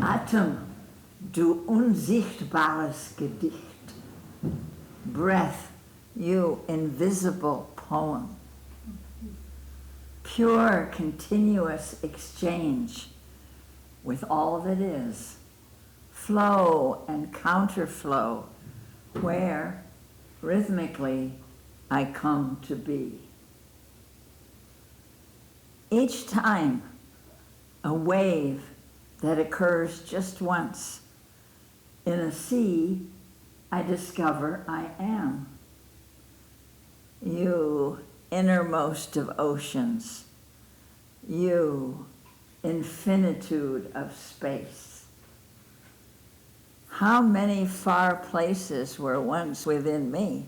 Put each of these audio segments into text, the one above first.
Atem, du unsichtbares Gedicht. Breath, you invisible poem. Pure, continuous exchange with all that is. Flow and counterflow, where, rhythmically, I come to be. Each time, a wave that occurs just once. In a sea, I discover I am. You, innermost of oceans. You, infinitude of space. How many far places were once within me?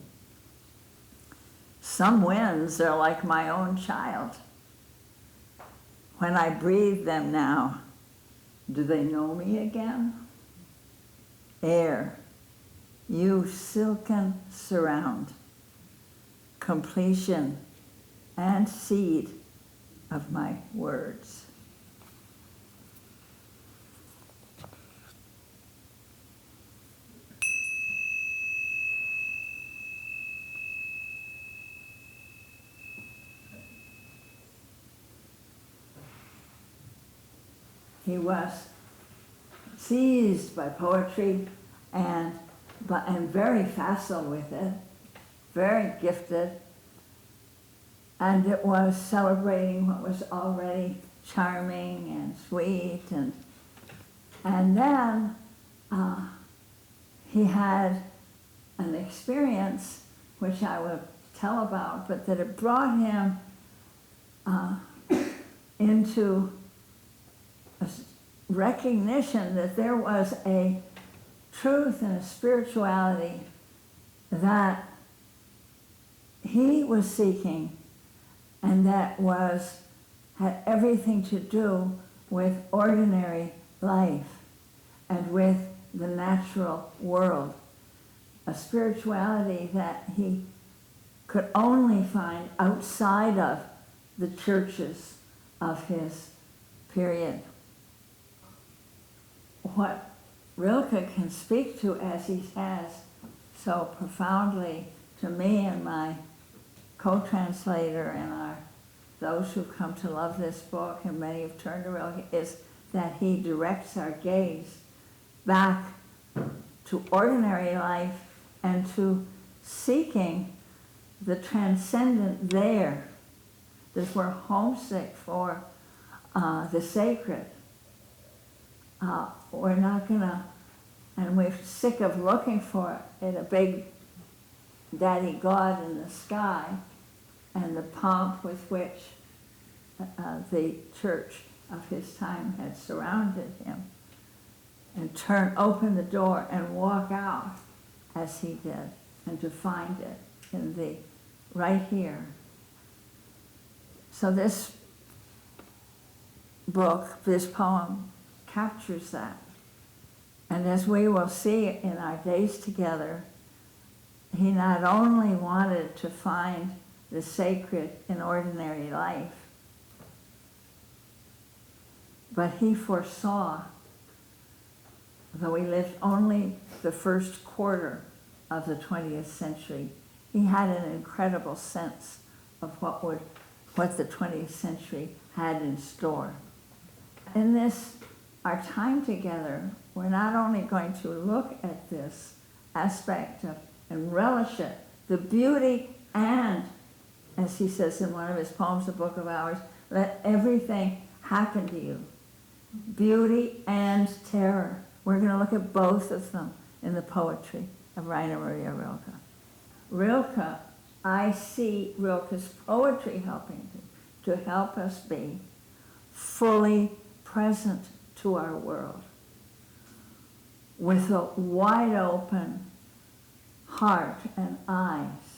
Some winds are like my own child. When I breathe them now, do they know me again? Air, you silken surround, completion and seed of my words. He was seized by poetry and very facile with it, very gifted, and it was celebrating what was already charming and sweet, and then he had an experience which I will tell about, but that it brought him into a recognition that there was a truth and a spirituality that he was seeking, and that had everything to do with ordinary life and with the natural world. A spirituality that he could only find outside of the churches of his period. What Rilke can speak to, as he has so profoundly to me and my co-translator and those who've come to love this book, and many have turned to Rilke, is that he directs our gaze back to ordinary life and to seeking the transcendent there, that we're homesick for the sacred. We're not gonna, and we're sick of looking for it in a big daddy God in the sky and the pomp with which the church of his time had surrounded him, and open the door and walk out as he did, and to find it in the right here. So this book, this poem, captures that. And as we will see in our days together, he not only wanted to find the sacred in ordinary life, but he foresaw, though he lived only the first quarter of the 20th century, he had an incredible sense of what the 20th century had in store. In this, our time together, we're not only going to look at this aspect of and relish it, the beauty, and, as he says in one of his poems, The Book of Hours, let everything happen to you. Beauty and terror. We're going to look at both of them in the poetry of Rainer Maria Rilke. Rilke, I see Rilke's poetry helping to help us be fully present to our world with a wide open heart and eyes